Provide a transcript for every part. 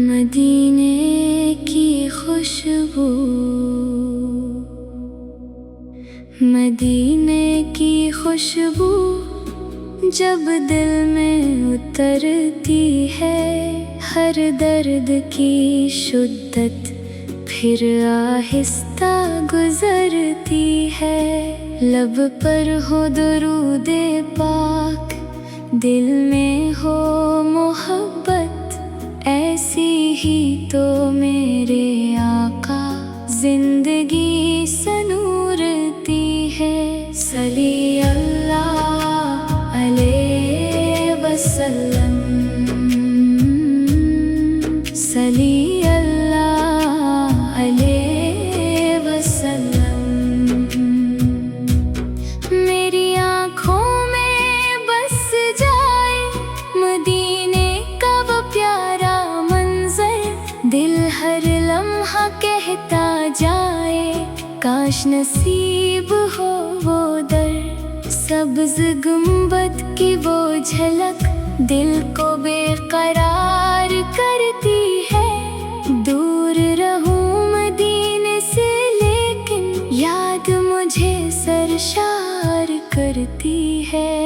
مدینے کی خوشبو، مدینے کی خوشبو جب دل میں اترتی ہے، ہر درد کی شدت پھر آہستہ گزرتی ہے۔ لب پر ہو درود پاک، دل میں ہو محبت، ایسی ہی تو میرے آقا زندگی سنورتی ہے۔ صلی اللہ علیہ وسلم، صلی اللہ علیہ وسلم۔ میری آنکھوں میں بس جائے مدینے کا وہ پیارا منظر، دل ہر لمحہ کہتا جائے کاش نصیب ہو وہ در۔ سبز گنبد کی وہ جھلک دل کو بے قرار کرتی ہے، دور رہوں مدینے سے لیکن یاد مجھے سرشار کرتی ہے۔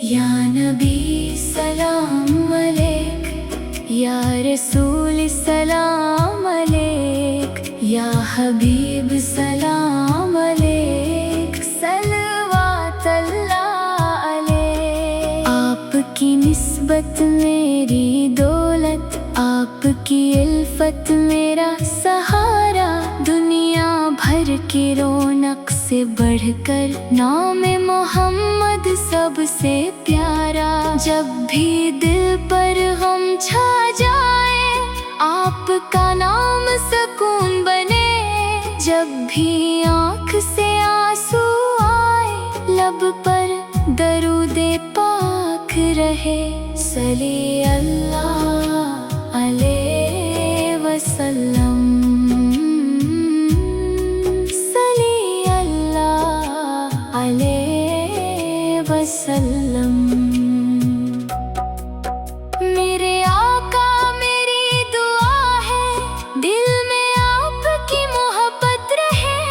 یا نبی سلام علیک، یا رسول سلام علیک، یا حبیب سلام علیک، صلوات اللہ علیک۔ آپ کی نسبت میری دولت، آپ کی الفت میرا سہارا، دنیا بھر کی رونق سے بڑھ کر نام محمد سب سے پیارا۔ جب بھی دل پر غم چھا جائے آپ کا نام سکون بنے، جب بھی آنکھ سے آنسو آئے لب پر درود پاک رہے۔ صلی اللہ علیہ وسلم، صلی اللہ علیہ وسلم۔ میرے آقا میری دعا ہے دل میں آپ کی محبت رہے،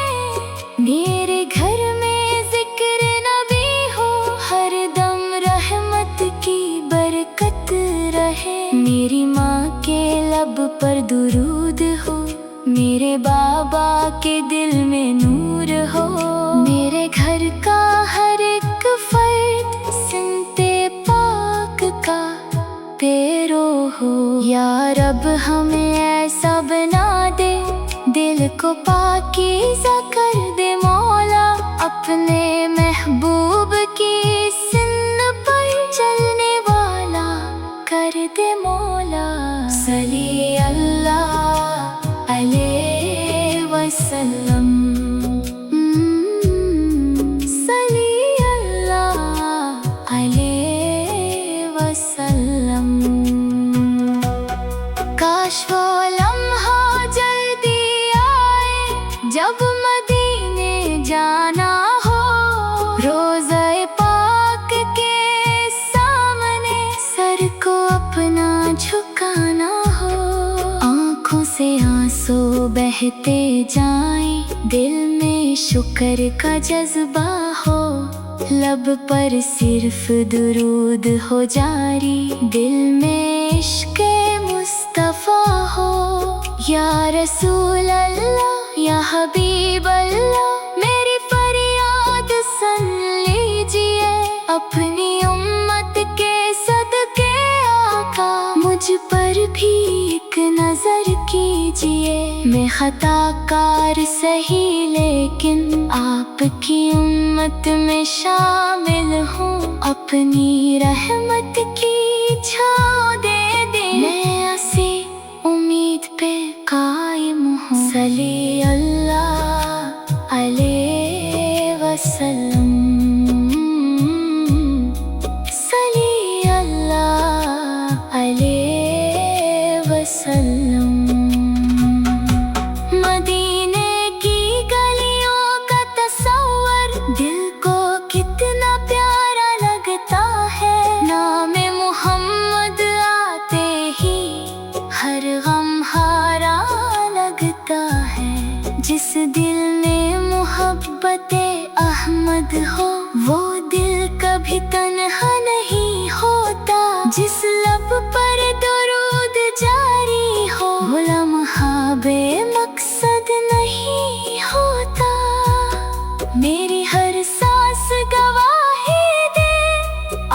میرے گھر میں ذکر نبی ہو، ہر دم رحمت کی برکت رہے۔ میری ماں کے لب پر درود ہو، میرے بابا کے دل میں نور ہو، میرے گھر کا ہر ایک فرد سنتے پاک کا پیرو ہو۔ یا رب ہمیں ایسا بنا دے، دل کو پاکیزہ کر دے مولا، اپنے محبوب کی سن پر چلنے والا کر دے مولا۔ صلی اللہ علیہ وسلم، صلی اللہ علیہ وسلم۔ کاش وہ لمحہ جلدی آئے جب مدینے جانا ہو، روضہ پاک کے سامنے سر کو اپنا جھکانا ہو، آنکھوں سے آنسو بہتے جائیں، دل میں شکر کا جذبہ ہو، لب پر صرف درود ہو جاری، دل میں عشق مصطفیٰ ہو۔ یا رسول اللہ، یا حبیب اللہ، میری فریاد سن لیجئے، اپنی امت کے صدقے آقا مجھ پر بھی ایک نظر کیجئے۔ میں خطا کار سہی لیکن آپ کی امت میں شامل ہوں، اپنی رحمت کی چھاؤ دے دے، میں اسی امید پہ قائم ہوں۔ صلی اللہ علیہ وسلم، صلی اللہ علیہ وسلم۔ مدینے کی گلیوں کا تصور دل کو आमद हो। वो दिल कभी तन्हा नहीं होता, जिस लब पर दुरूद जारी हो। वो लम्हा बेमकसद नहीं होता, मेरी हर सांस गवाही दे।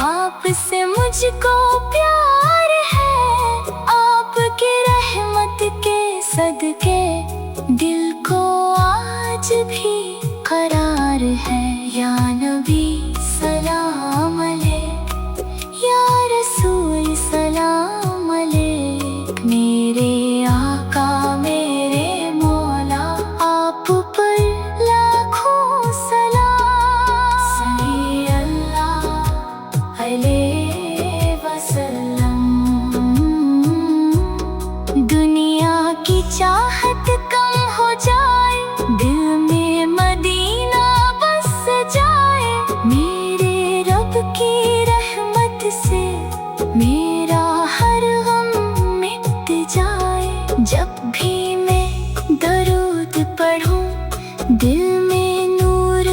आपसे मुझको प्यार है, आपकी रहमत के सदके दिल को आज भी करार है। या नबी सलाम अलैक, या रसूल सलाम अलैक। मेरे आका मेरे मौला, आप पर लाखों सलाम। सल्ली अल्लाह अलैहि वसल्लम। दुनिया की चाहत कम हो जाए, दिल में मदीना बस जाए। मेरे रब की रहमत से मेरा हर गम मिट जाए। जब भी मैं दरूद पढ़ूं, दिल में नूर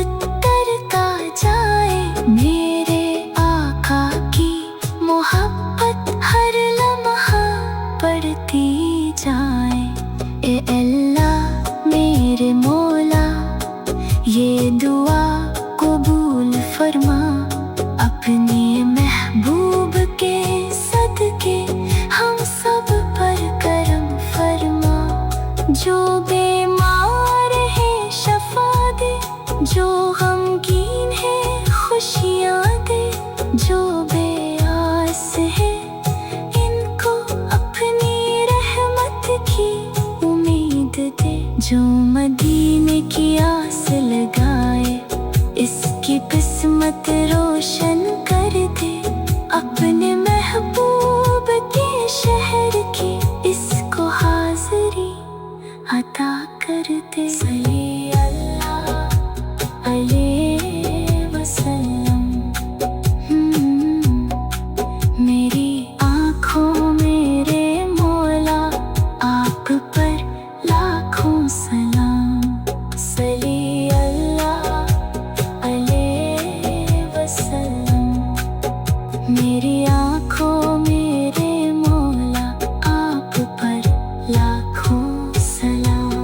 तरता जाए। मेरे आका की मोहब्बत हर लम्हा बढ़ती जाए। ए अल्लाह मेरे मौला, ये दुआ कबूल फरमा। अपने महबूब के सदके हम सब पर करम फरमा। जो बीमार है शफा दे, जो गमगीन है खुशियाँ दे। जो बेआस है इनको अपनी रहमत की उम्मीद दे। जो मदीने की आस लगाए, इसकी किस्मत रोशन कर दे। अपने महबूब के शहर की इसको हाज़री अता कर दे। सल्ली अल्लाह अलैहि वसल्लम। मेरी आँखों मेरे मौला, आप पर लाखों सलाम। सल्ली अल्लाह अलैहि वसल्लम। मेरी आँखों मेरे मौला, आप पर लाखों सलाम।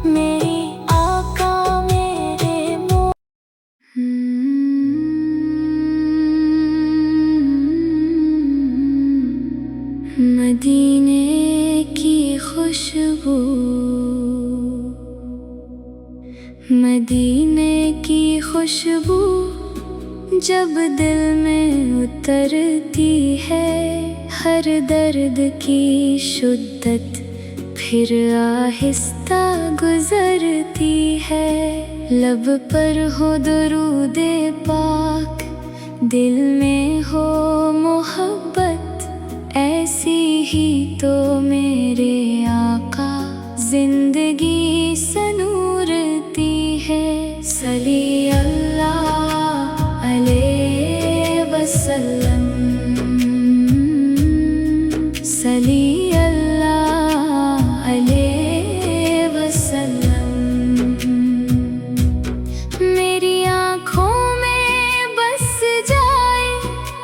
मेरी आका मेरे मदीने की खुशबू, मदीने की खुशबू जब दिल में उतरती है। हर दर्द की शिद्दत फिर आहिस्ता गुजरती है। लब पर हो दुरूदे पाक, दिल में हो मोहब्बत। ऐसी ही तो मेरे आका जिंदगी सनूरती है। सल्ली अल्लाह अलैहि वसल्लम। सल्ली अल्लाह अलैहि वसल्लम। मेरी आँखों में बस जाए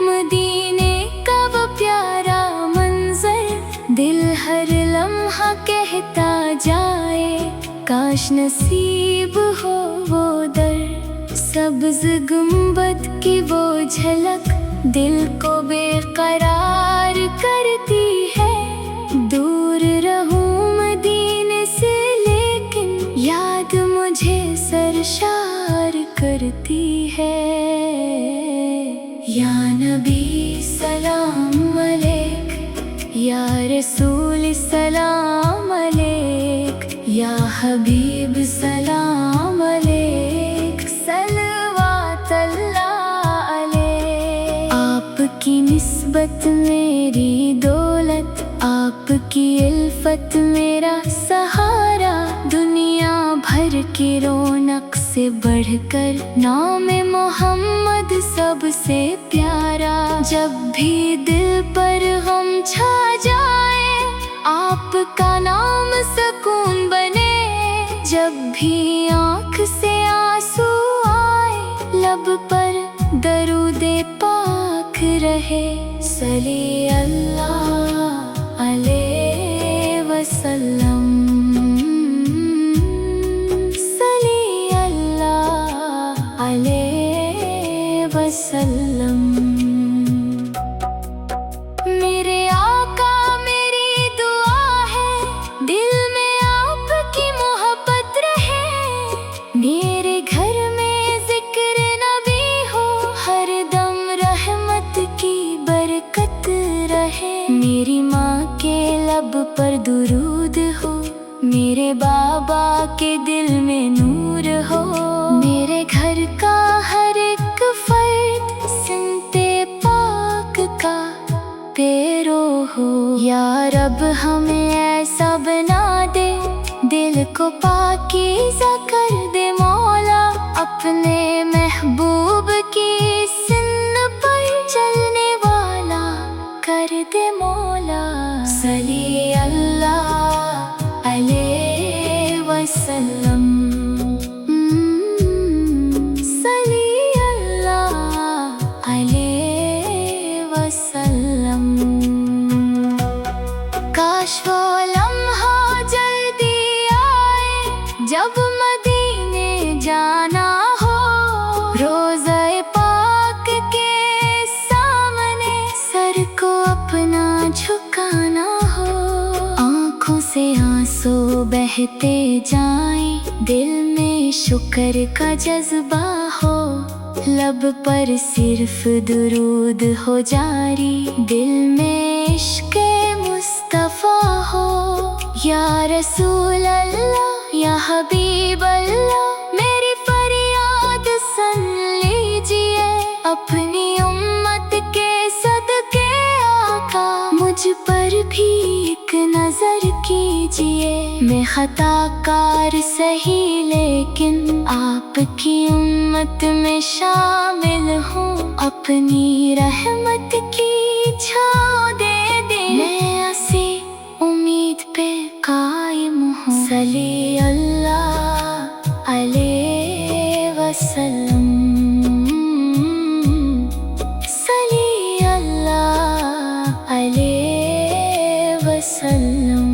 मदीने का वो प्यारा मंजर। दिल हर लम्हा कहता जाए, काश नसीब हो वो दर। सब्ज़ गुंबद की वो झलक दिल को बेकरार करती है। दूर रहूं मदीने से लेकिन याद मुझे सरशार करती है। या नबी सलाम अलैक, या रसूल सलाम अलैक। या हबीब सलाम अलैक, सलवात अल्लाह अलैक। आपकी निस्बत मेरी दौलत, आपकी इल्फत मेरा सहारा। दुनिया भर की रौनक से बढ़कर नाम मोहम्मद सबसे प्यारा। जब भी दिल पर गम छा जाए, आपका नाम सुकून बने। जब भी आँख से आंसू आए, रहे। सल्ली अल्लाह अलैहि वसल्लम, सल्ली अल्लाह अलैहि वसल्लम। मेरे आका मेरी दुआ है, दिल में आपकी मोहब्बत रहे। मेरे घर में जिक्र नबी हो, हर दम रहमत की बरकत रहे। मेरी माँ के लब पर दुरूद हो, मेरे बाबा के दिल में नूर हो। मेरे घर का हर एक फर्द सिमते पाक का पैरो हो। या रब हमें ऐसा बना दे, दिल को पाकीज़ा कर दे मौला। अपने महबूब की सुन्नत पर चलने वाला कर दे मौला। सल्ली अल्लाह अलैहि वसल्लम, सल्ली अल्लाह अलैहि वसल्लम। काश वो लम्हा जल्दी आए जब मदीने जाना हो। रोज़े पाक के सामने सर को अपना झुकाना हो। आँखों से आंसू बहते जाएं, दिल में शुक्र का जज्बा हो। लब पर सिर्फ दुरूद हो जारी, दिल में इश्क़ मुस्तफ़ा हो। या रसूल अल्लाह या हबीब अल्लाह, मेरी फरियाद सुन लीजिए। अपनी उम्मत के सदके आका, मुझ पर भी एक नजर कीजिए। मैं खताकार सही लेकिन आपकी उम्मत में शामिल हूँ। अपनी रहमत की छाँव दे दे, मैं ऐसी उम्मीद पे कायम हूँ। सल्ली अल्लाह अलैहि वसल्लम, सल्ली अल्लाह अलैहि वसल्लम।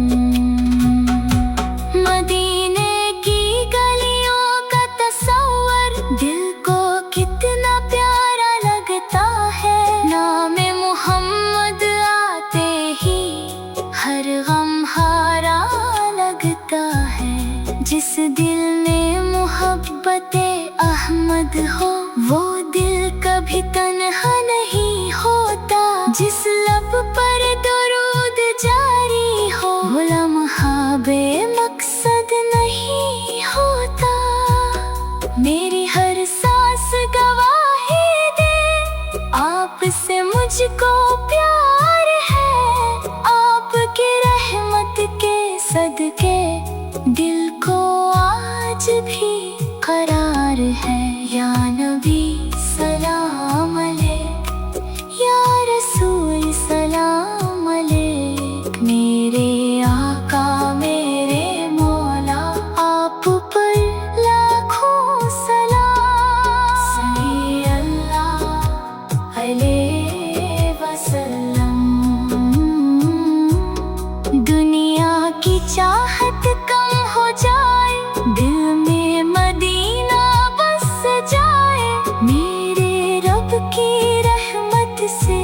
मदीने की गलियों का तस्वर दिल को कितना प्यारा लगता है। नाम मोहम्मद आते ही हर गम हारा लगता है। जिस दिल में मोहब्बते अहमद हो, वो दिल कभी तन्हा नहीं होता। जिस लब पर दुरूद जारी हो, वो लम्हा बेमकसद नहीं होता। मेरी हर सांस गवाही दे, आपसे मुझको प्यार है। आपकी रहमत के सदके दिल को आज भी करार है। या नबी सलाम अलैक, या रसूल सलाम अलैक। मेरे आका मेरे मौला, आप पर लाखों सलाम। सल्ली अल्लाह अलैहि वसल्लम। दुनिया की चाहत कम हो जाए, दिल में मदीना बस जाए। मेरे रब की रहमत से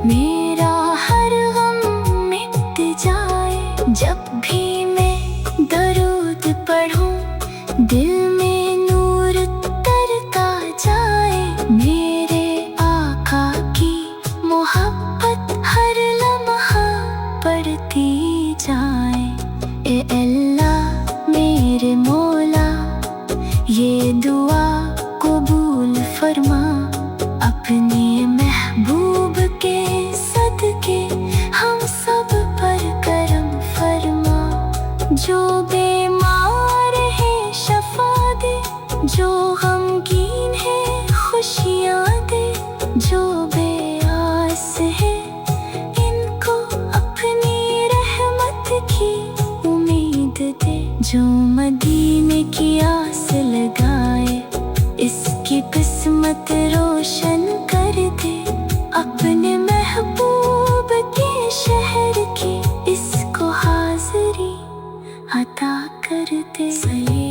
मेरा हर गम मिट जाए। जब भी मैं दरूद पढ़ूं, दिल में नूर तरता जाए। मेरे आका की मोहब्बत हर लम्हा बढ़ती जाए। ए अल्लाह मेरे मौला, ये दुआ कबूल फरमा। अपने महबूब के सदके हम सब पर करम फरमा। जो बीमार है शफा दे, जो गमगीन है खुशियाँ दे। जो बेआस है इनको अपनी रहमत की उम्मीद दे। जो मदीने की आस लगाए, इसकी किस्मत रोशन कर दे। اپنے محبوب کے شہر کی اس کو حاضری عطا کر دے۔